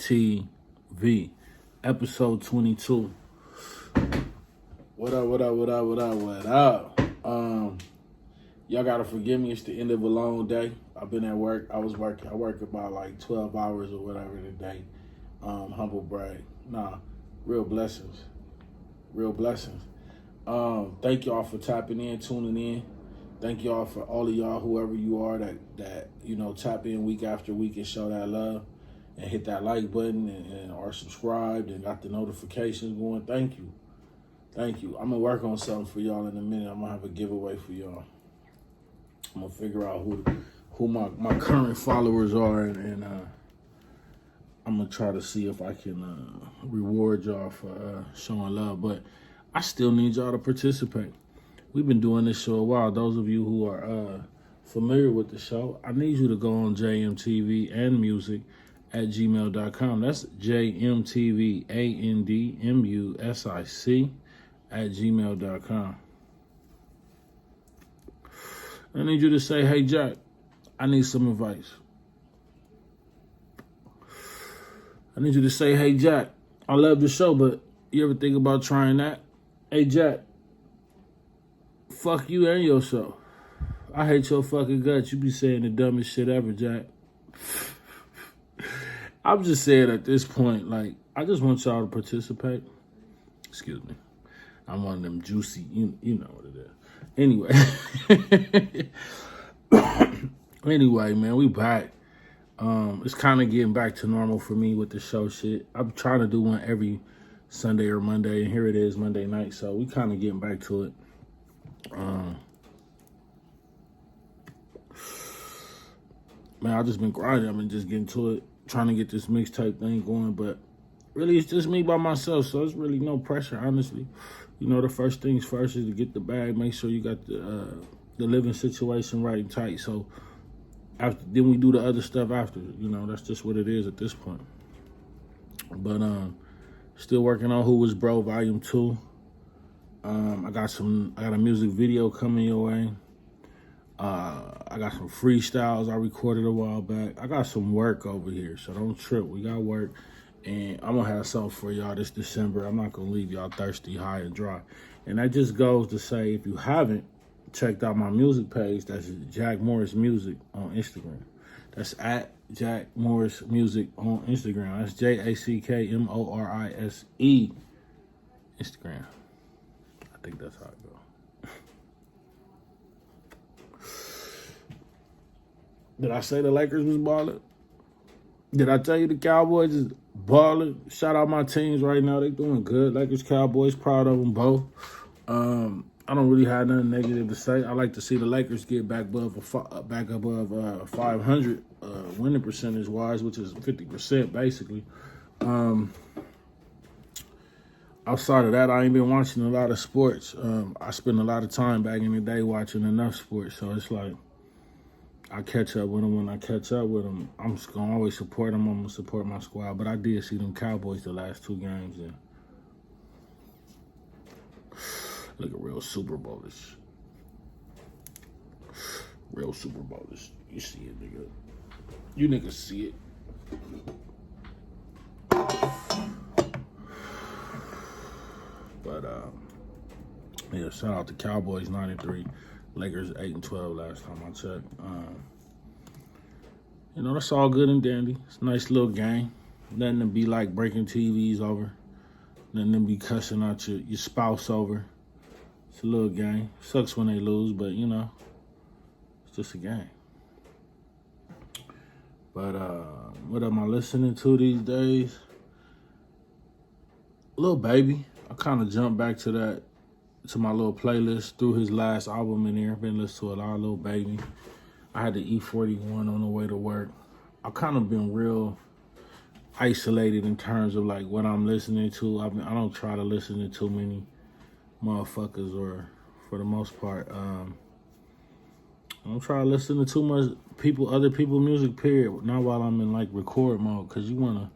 JMTV, episode 22. What up? Y'all gotta forgive me. It's the end of a long day. I've been at work. I work about like 12 hours or whatever today. Humble brag. Nah, real blessings. Thank y'all for tapping in, tuning in. Thank y'all for all of y'all, whoever you are that tap in week after week and show that love and hit that like button and are subscribed and got the notifications going. Thank you. I'm gonna work on something for y'all in a minute. I'm gonna have a giveaway for y'all. I'm gonna figure out who my current followers are and I'm gonna try to see if I can reward y'all for showing love. But I still need y'all to participate. We've been doing this show a while. Those of you who are familiar with the show, I need you to go on jmtvandmusic at gmail.com. That's jmtvandmusic at gmail.com. I need you to say, hey, Jack, I need some advice. I need you to say, hey, Jack, I love the show, but you ever think about trying that? Hey, Jack, fuck you and your show. I hate your fucking guts. You be saying the dumbest shit ever, Jack. I'm just saying at this point, like, I just want y'all to participate. Excuse me. I'm one of them juicy, you know what it is. Anyway, man, we back. It's kind of getting back to normal for me with the show shit. I'm trying to do one every Sunday or Monday, and here it is, Monday night. So we kind of getting back to it. Man, I just been grinding. I've been just getting to it, trying to get this mixtape thing going. But really, it's just me by myself, so it's really no pressure, honestly. You know, the first things first is to get the bag, make sure you got the living situation right and tight. So then we do the other stuff after. You know, that's just what it is at this point. But still working on Who Was Bro Volume 2. I got a music video coming your way. I got some freestyles I recorded a while back. I got some work over here, so don't trip. We got work. And I'm going to have something for y'all this December. I'm not going to leave y'all thirsty, high, and dry. And that just goes to say, if you haven't checked out my music page, that's Jack Morris Music on Instagram. That's at Jack Morris Music on Instagram. That's JACKMORISE Instagram. I think that's how it goes. Did I say the Lakers was balling? Did I tell you the Cowboys is balling? Shout out my teams right now. They doing good. Lakers, Cowboys, proud of them both. I don't really have nothing negative to say. I like to see the Lakers get back above 500 winning percentage wise, which is 50% basically. Outside of that, I ain't been watching a lot of sports. I spent a lot of time back in the day watching enough sports, so it's like I catch up with them when I catch up with them. I'm just going to always support them. I'm going to support my squad. But I did see them Cowboys the last two games. And look at real Super Bowl-ish. Real Super Bowl-ish. You see it, nigga. You niggas see it. But, yeah, shout out to Cowboys 93. Lakers 8-12 last time I checked. You know, that's all good and dandy. It's a nice little game. Nothing to be like breaking TVs over. Nothing to be cussing out your spouse over. It's a little game. Sucks when they lose, but you know, it's just a game. But what am I listening to these days? Lil Baby. I kind of jumped back to my little playlist through his last album in there. Been listening to a lot of Lil Baby. I had the E41 on the way to work. I've kind of been real isolated in terms of like what I'm listening to. I don't try to listen to too many motherfuckers, or for the most part, I don't try to listen to too much other people's music, period. Not while I'm in like record mode, because you want to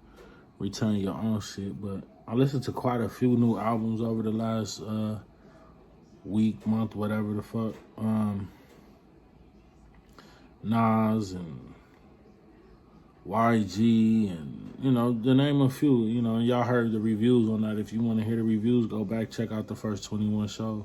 return your own shit. But I listened to quite a few new albums over the last week, month, whatever the fuck. Nas and YG, and, you know, to name a few, you know, and y'all heard the reviews on that. If you want to hear the reviews, go back, check out the first 21 shows.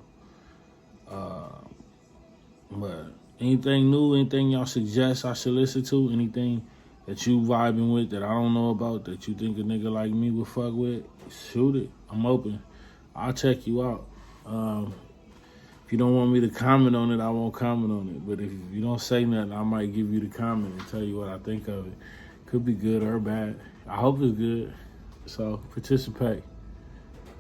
But anything new, anything y'all suggest I should listen to, anything that you vibing with that I don't know about, that you think a nigga like me would fuck with, shoot it. I'm open. I'll check you out. If you don't want me to comment on it, I won't comment on it. But if you don't say nothing, I might give you the comment and tell you what I think of it. Could be good or bad. I hope it's good. So participate.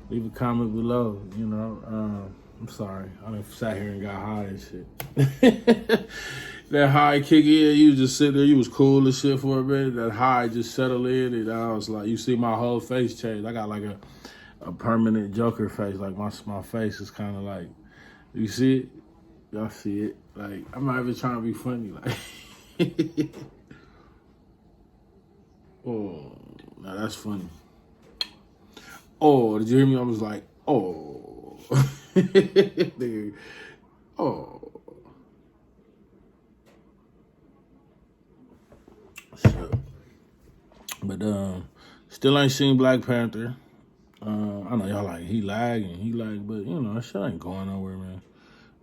Leave a comment below, you know. I'm sorry. I done sat here and got high and shit. That high kick in, you just sit there, you was cool as shit for a minute. That high just settled in, and I was like, you see my whole face change. I got like a permanent Joker face. Like my face is kind of like, you see it? Y'all see it? Like, I'm not even trying to be funny. Like, oh, now that's funny. Oh, did you hear me? I was like, oh. Nigga, oh. Shit. But still ain't seen Black Panther. I know y'all like, he lag, but you know, that shit ain't going nowhere, man.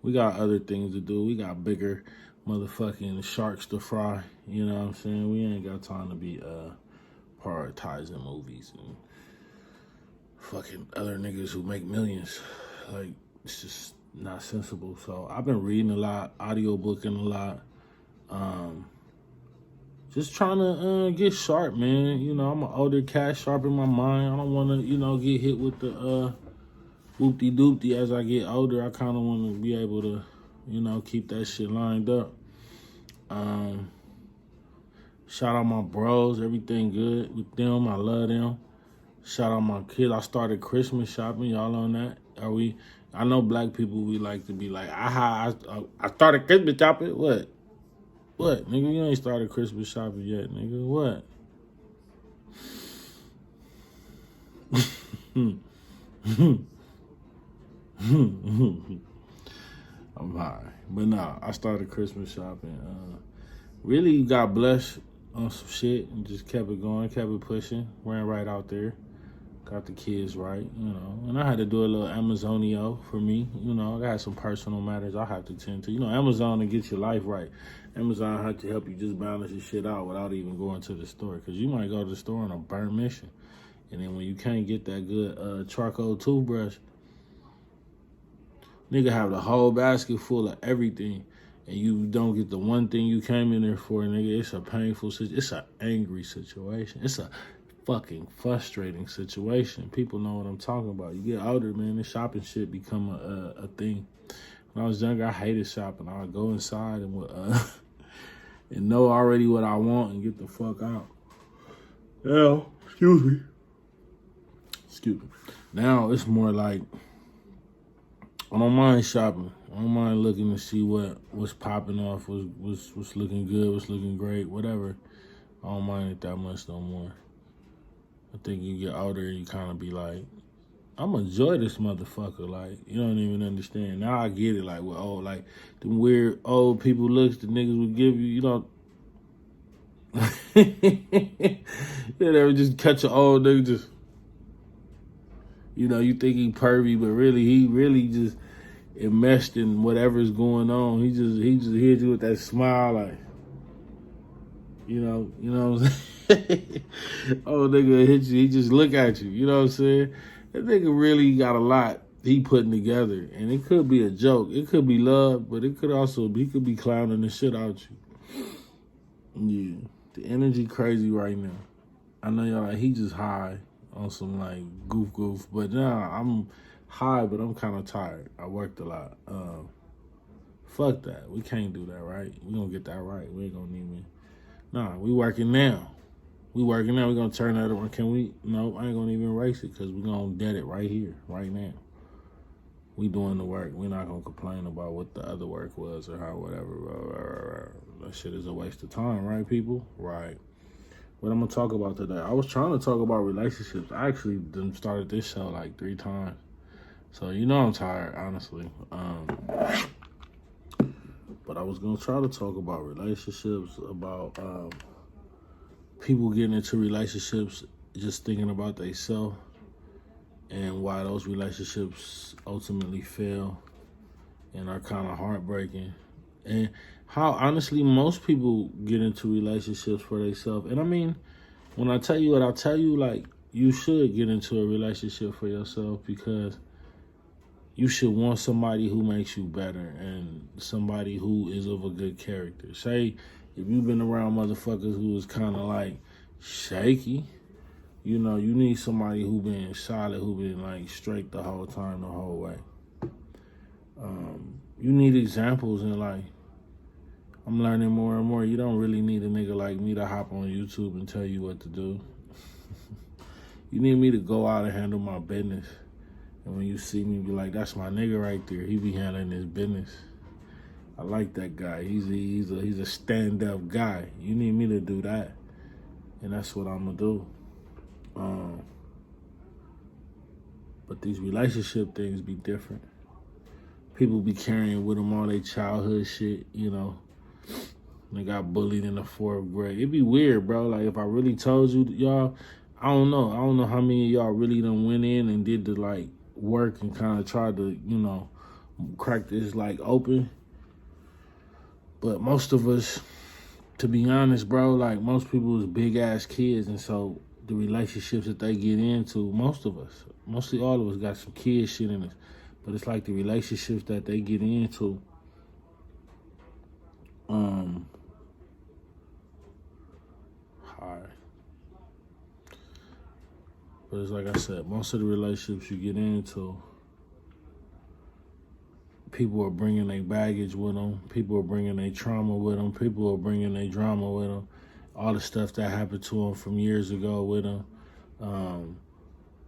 We got other things to do. We got bigger motherfucking sharks to fry. You know what I'm saying? We ain't got time to be prioritizing movies and fucking other niggas who make millions. Like, it's just not sensible. So I've been reading a lot, audiobooking a lot. Just trying to get sharp, man. You know, I'm an older cat, sharpen my mind. I don't want to, you know, get hit with the whoopty-doopty as I get older. I kind of want to be able to, you know, keep that shit lined up. Shout out my bros. Everything good with them. I love them. Shout out my kids. I started Christmas shopping. Y'all on that? Are we? I know black people, we like to be like, I started Christmas shopping. What? What? Nigga, you ain't started Christmas shopping yet, nigga. What? I'm high. But nah, I started Christmas shopping. Really got blessed on some shit and just kept it going, kept it pushing. Ran right out there. Got the kids right, you know. And I had to do a little Amazonio for me. You know, I got some personal matters I have to tend to. You know, Amazon to get your life right. Amazon had to help you just balance your shit out without even going to the store. Because you might go to the store on a burn mission. And then when you can't get that good charcoal toothbrush, nigga have the whole basket full of everything. And you don't get the one thing you came in there for, nigga. It's a painful situation. It's an angry situation. It's a fucking frustrating situation. People know what I'm talking about. You get older, man, this shopping shit become a thing. When I was younger, I hated shopping. I would go inside and and know already what I want and get the fuck out. Yeah, excuse me. Now it's more like I don't mind shopping. I don't mind looking to see what's popping off, what's looking good, what's looking great, whatever. I don't mind it that much no more. I think you get older, you kind of be like, I'm gonna enjoy this motherfucker. Like, you don't even understand. Now I get it. Like, well, oh, like, the weird old people looks the niggas would give you, you know. You never just catch an old nigga just, you know, you think he pervy, but really, he really just enmeshed in whatever's going on. He just hits you with that smile, like, you know what I'm saying? Old nigga hit you, he just look at you, you know what I'm saying? That nigga really got a lot he putting together. And it could be a joke. It could be love, but it could also be, he could be clowning the shit out you. Yeah. The energy crazy right now. I know y'all like, he just high on some like goof. But now I'm high, but I'm kind of tired. I worked a lot. Fuck that. We can't do that, right? We gonna get that right. We ain't gonna even. Nah, we working now. We going to turn that around. Can we? No, I ain't going to even erase it because we going to dead it right here, right now. We doing the work. We're not going to complain about what the other work was or how whatever. That shit is a waste of time, right, people? Right. What I'm going to talk about today. I was trying to talk about relationships. I actually done started this show like 3 times. So, you know I'm tired, honestly. But I was going to try to talk about relationships, about people getting into relationships just thinking about themselves and why those relationships ultimately fail and are kind of heartbreaking. And how honestly most people get into relationships for themselves. And I mean, when I tell you what I tell you, like, you should get into a relationship for yourself because you should want somebody who makes you better and somebody who is of a good character. Say, if you've been around motherfuckers who is kind of like shaky, you know, you need somebody who been solid, who been like straight the whole time, the whole way. You need examples in life. I'm learning more and more. You don't really need a nigga like me to hop on YouTube and tell you what to do. You need me to go out and handle my business. And when you see me, be like, that's my nigga right there. He be handling his business. I like that guy. He's a stand-up guy. You need me to do that. And that's what I'm going to do. But these relationship things be different. People be carrying with them all their childhood shit, you know. They got bullied in the 4th grade. It'd be weird, bro. Like, if I really told you, y'all, I don't know. I don't know how many of y'all really done went in and did the, like, work and kind of tried to, you know, crack this, like, open. But most of us, to be honest, bro, like, most people is big-ass kids. And so the relationships that they get into, mostly all of us got some kid shit in us. But it's like the relationships that they get into, hard. But it's like I said, most of the relationships you get into, people are bringing their baggage with them. People are bringing their trauma with them. People are bringing their drama with them. All the stuff that happened to them from years ago with them.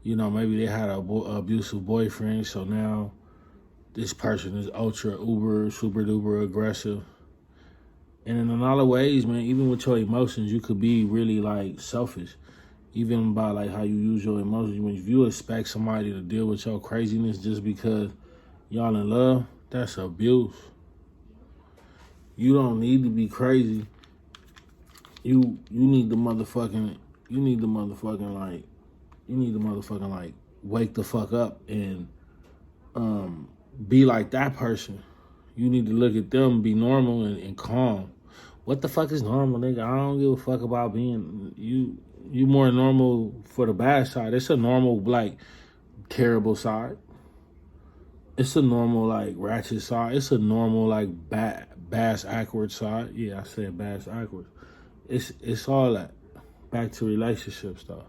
You know, maybe they had an abusive boyfriend, so now this person is ultra, uber, super duper aggressive. And in a lot of ways, man, even with your emotions, you could be really, like, selfish. Even by, like, how you use your emotions. When you expect somebody to deal with your craziness just because y'all in love, that's abuse. You don't need to be crazy. You need the motherfucking, like, wake the fuck up and be like that person. You need to look at them, be normal and calm. What the fuck is normal, nigga? I don't give a fuck about being you more normal for the bad side. It's a normal, like, terrible side. It's a normal, like, ratchet side. It's a normal, like, bass awkward side. Yeah, I said bass awkward. It's all that. Back to relationship stuff.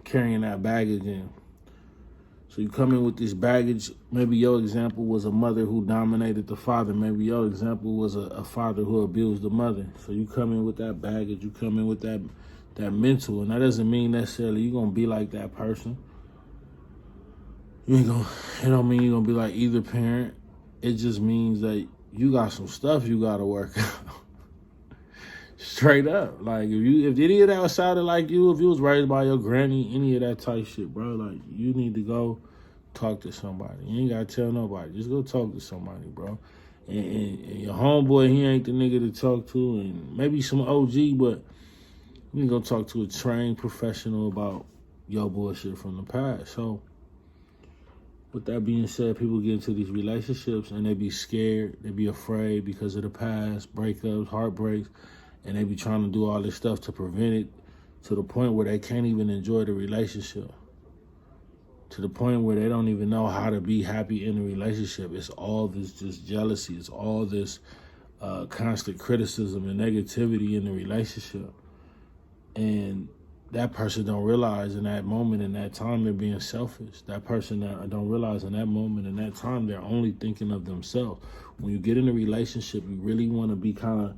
Carrying that baggage in. So you come in with this baggage. Maybe your example was a mother who dominated the father. Maybe your example was a father who abused the mother. So you come in with that baggage. You come in with that mental. And that doesn't mean necessarily you're going to be like that person. It don't mean you're going to be like either parent. It just means that you got some stuff you got to work out. Straight up. Like, if any of that sounded like you, if you was raised by your granny, any of that type shit, bro, like, you need to go talk to somebody. You ain't got to tell nobody. Just go talk to somebody, bro. And your homeboy, he ain't the nigga to talk to, and maybe some OG, but you can go talk to a trained professional about your bullshit from the past. So, with that being said, people get into these relationships and they be scared, they be afraid because of the past, breakups, heartbreaks, and they be trying to do all this stuff to prevent it, to the point where they can't even enjoy the relationship, to the point where they don't even know how to be happy in a relationship. It's all this just jealousy. It's all this constant criticism and negativity in the relationship. And that person don't realize in that moment, in that time, they're being selfish. That person don't realize in that moment, in that time, they're only thinking of themselves. When you get in a relationship, you really want to be kind of,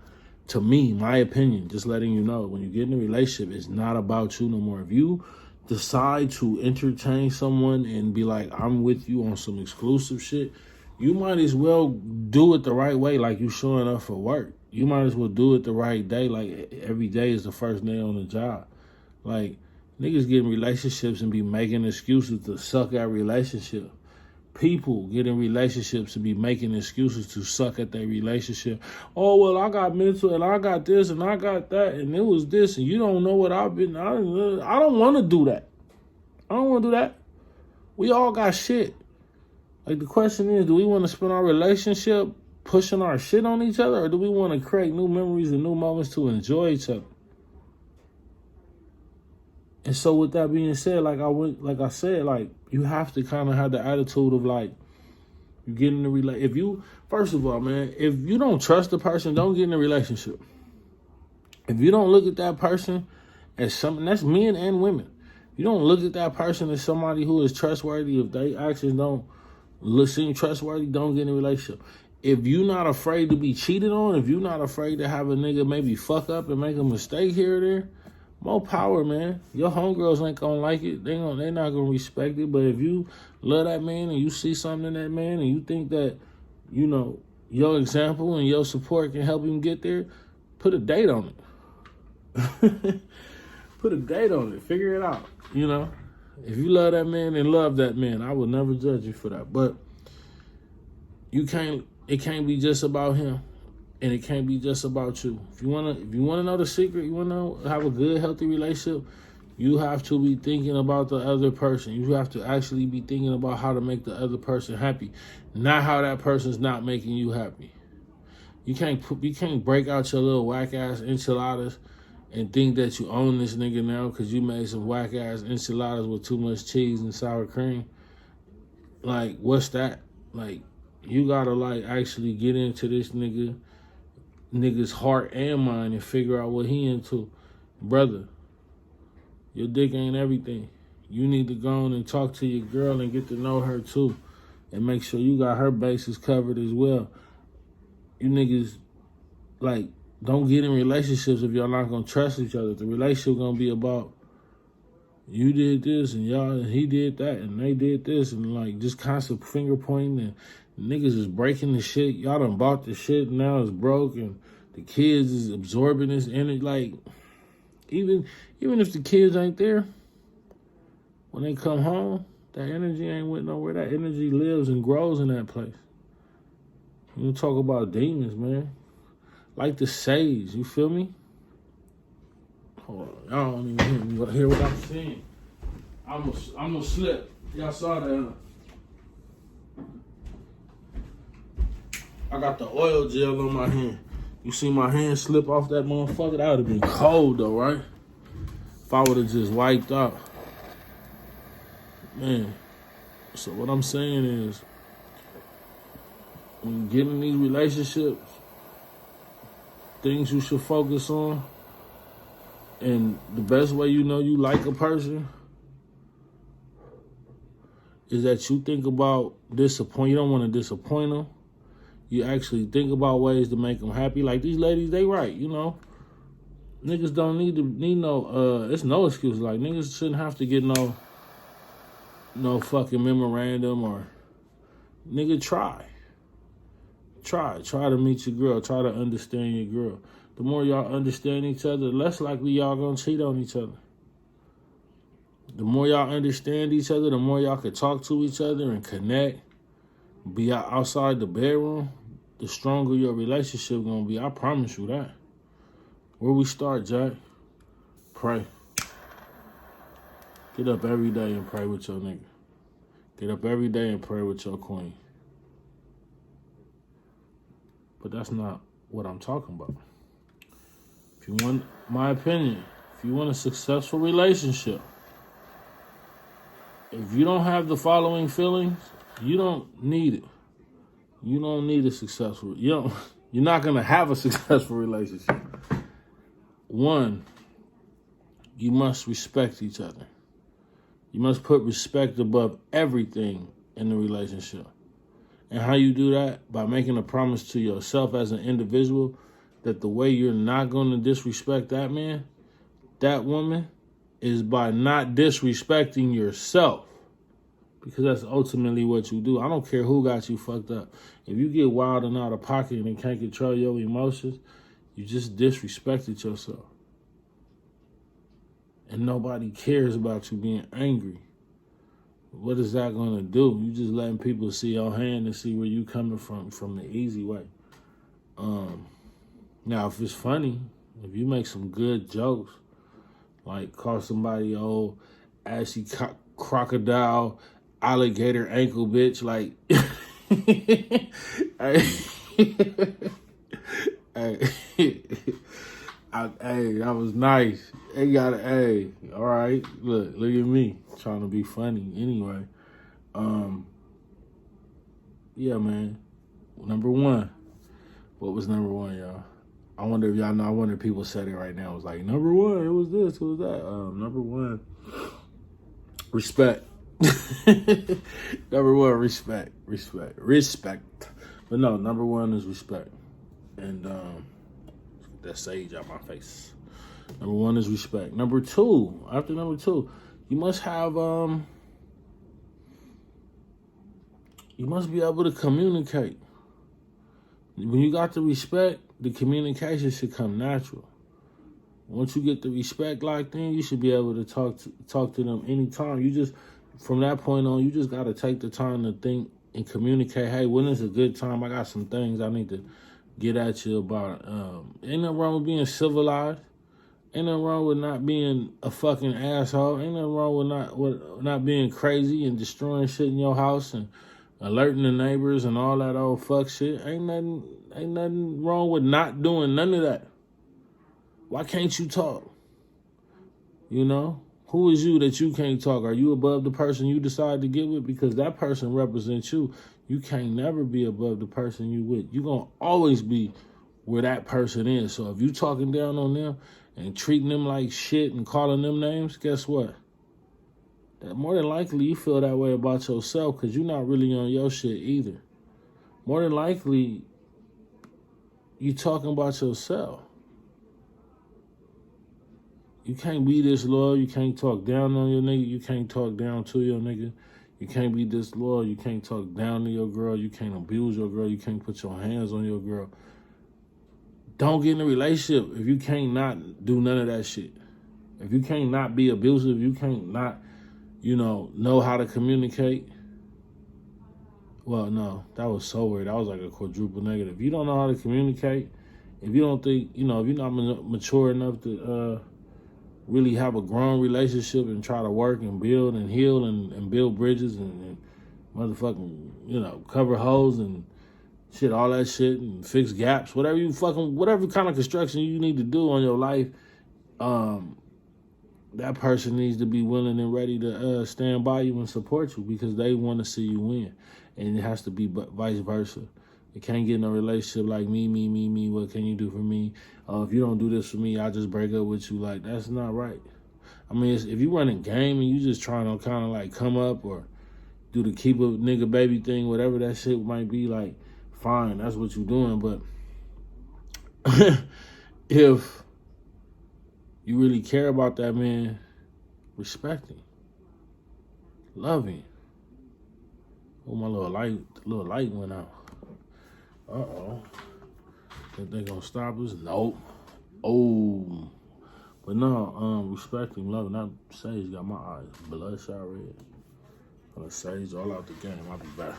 to me, my opinion, just letting you know, when you get in a relationship, it's not about you no more. If you decide to entertain someone and be like, I'm with you on some exclusive shit, you might as well do it the right way, like you showing up for work. You might as well do it the right day, like every day is the first day on the job. Like, niggas get in relationships and be making excuses to suck at relationship. People get in relationships to be making excuses to suck at their relationship. Oh, well, I got mental and I got this and I got that and it was this and you don't know what I've been. I don't want to do that. I don't want to do that. We all got shit. Like, the question is, do we want to spend our relationship pushing our shit on each other, or do we want to create new memories and new moments to enjoy each other? And so with that being said, I said, you have to kind of have the attitude of, like, you get in the relationship. First of all, man, if you don't trust the person, don't get in a relationship. If you don't look at that person as something, that's men and women. You don't look at that person as somebody who is trustworthy. If they actions don't seem trustworthy, don't get in a relationship. If you're not afraid to be cheated on, if you're not afraid to have a nigga maybe fuck up and make a mistake here or there, more power, man. Your homegirls ain't gonna like it. They're not gonna respect it. But if you love that man and you see something in that man and you think that, your example and your support can help him get there, put a date on it. Put a date on it. Figure it out. If you love that man and love that man, I will never judge you for that. But it can't be just about him. And it can't be just about you. If you wanna know the secret, you wanna have a good, healthy relationship, you have to be thinking about the other person. You have to actually be thinking about how to make the other person happy, not how that person's not making you happy. You can't break out your little whack ass enchiladas and think that you own this nigga now because you made some whack ass enchiladas with too much cheese and sour cream. Like, what's that? Like, you gotta actually get into this nigga's heart and mind and figure out what he into. Brother, your dick ain't everything. You need to go on and talk to your girl and get to know her too, and make sure you got her bases covered as well. You niggas, don't get in relationships if y'all not gonna trust each other. The relationship gonna be about you did this and he did that and they did this and just constant finger pointing and niggas is breaking the shit. Y'all done bought the shit and now it's broke and the kids is absorbing this energy. Even if the kids ain't there, when they come home, that energy ain't went nowhere. That energy lives and grows in that place. You talk about demons, man. Like the sage, you feel me? Hold on, y'all don't even hear what I'm saying. I'm gonna slip. Y'all saw that, huh? I got the oil gel on my hand. You see my hand slip off that motherfucker? That would have been cold though, right? If I would have just wiped out. Man. So what I'm saying is, when you get in these relationships, things you should focus on, and the best way you know you like a person is that you think about disappoint. You don't want to disappoint them. You actually think about ways to make them happy. Like these ladies, they right, Niggas don't need no, it's no excuse. Like, niggas shouldn't have to get no fucking memorandum or, nigga, try to meet your girl. Try to understand your girl. The more y'all understand each other, the less likely y'all gonna cheat on each other. The more y'all understand each other, the more y'all can talk to each other and connect, be outside the bedroom, the stronger your relationship gonna be. I promise you that. Where we start, Jack? Pray. Get up every day and pray with your nigga. Get up every day and pray with your queen. But that's not what I'm talking about. If you want my opinion, if you want a successful relationship, if you don't have the following feelings, you don't need it. You don't need a successful. You're not gonna have a successful relationship. One, you must respect each other. You must put respect above everything in the relationship. And how you do that? By making a promise to yourself as an individual that the way you're not going to disrespect that man, that woman, is by not disrespecting yourself. Because that's ultimately what you do. I don't care who got you fucked up. If you get wild and out of pocket and can't control your emotions, you just disrespected yourself. And nobody cares about you being angry. what is that gonna do? You just letting people see your hand and see where you coming from the easy way. Now, if it's funny, if you make some good jokes, like call somebody old ashy crocodile alligator ankle bitch, like, hey, that was nice. Hey, hey, all right, look at me trying to be funny anyway. Yeah, man. Number one. What was number one, y'all? I wonder if y'all know. I wonder if people said it right now. It was like, number one, it was this, it was that. Number one, respect. Number one, respect. But no, number one is respect. And that sage out my face. Number one is respect. Number two, after number two, you must have you must be able to communicate. When you got the respect, the communication should come natural. Once you get the respect locked in, you should be able to talk to them anytime. You just, from that point on, you just got to take the time to think and communicate. Hey, when is a good time? I got some things I need to get at you about. Ain't nothing wrong with being civilized. Ain't nothing wrong with not being a fucking asshole. Ain't nothing wrong with not being crazy and destroying shit in your house and alerting the neighbors and all that old fuck shit. Ain't nothing wrong with not doing none of that. Why can't you talk? You know? Who is you that you can't talk? Are you above the person you decide to get with? Because that person represents you. You can't never be above the person you with. You're going to always be where that person is. So if you talking down on them and treating them like shit and calling them names, guess what? That more than likely you feel that way about yourself because you're not really on your shit either. More than likely you talking about yourself. You can't be disloyal. You can't talk down on your nigga. You can't talk down to your nigga. You can't be disloyal. You can't talk down to your girl. You can't abuse your girl. You can't put your hands on your girl. Don't get in a relationship if you can't not do none of that shit. If you can't not be abusive, you can't not, know how to communicate. Well, no, that was so weird. That was like a quadruple negative. If you don't know how to communicate, if you don't think, if you're not mature enough to really have a grown relationship and try to work and build and heal and build bridges and motherfucking, cover holes and shit, all that shit and fix gaps, whatever kind of construction you need to do on your life, that person needs to be willing and ready to stand by you and support you because they want to see you win. And it has to be vice versa. You can't get in a relationship like me, what can you do for me? If you don't do this for me, I'll just break up with you. Like, that's not right. I mean, if you running game and you just trying to kind of like come up or do the keep a nigga baby thing, whatever that shit might be, like, fine, that's what you're doing. But if you really care about that man, respect him, love him. Oh, my little light went out. Uh-oh. Think they gonna stop us? Nope. Oh. But no, respect him, love him. That Sage got my eyes bloodshot red. Sage all out the game. I'll be back.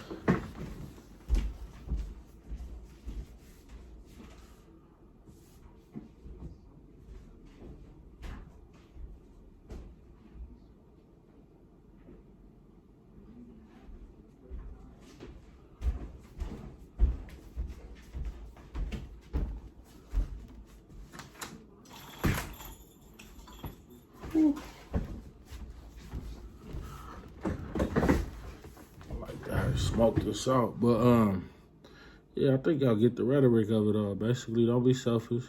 Smoke this out. But yeah, I think y'all get the rhetoric of it all. Basically, don't be selfish.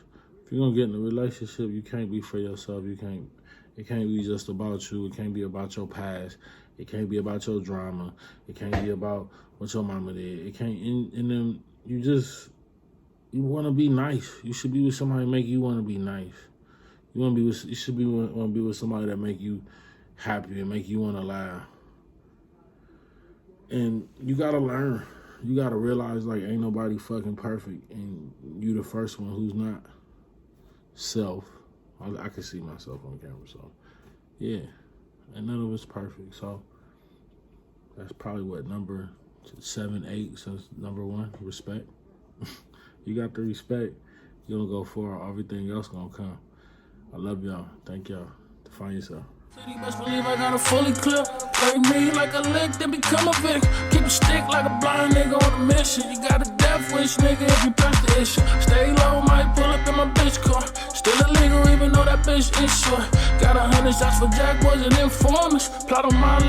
If you're gonna get in a relationship, you can't be for yourself. It can't be just about you. It can't be about your past. It can't be about your drama. It can't be about what your mama did. It can't and then you wanna be nice. You should be with somebody that make you wanna be nice. You should wanna be with somebody that make you happy and make you wanna laugh. And you gotta learn. You gotta realize, like, ain't nobody fucking perfect, and you the first one who's not. Self. I can see myself on camera, so yeah. And none of it's perfect. So That's probably what, number 7, 8, so it's number 1, respect. You got the respect, you're gonna go far, everything else gonna come. I love y'all, thank y'all, define yourself. You best believe I got a fully clip. Play me like a lick, then become a vic. Keep a stick like a blind nigga on a mission. You got a death wish, nigga, if you press the issue. Stay low, might pull up in my bitch car. Still illegal, even though that bitch is short. Got 100 shots for jack boys and informers. Plot on my life.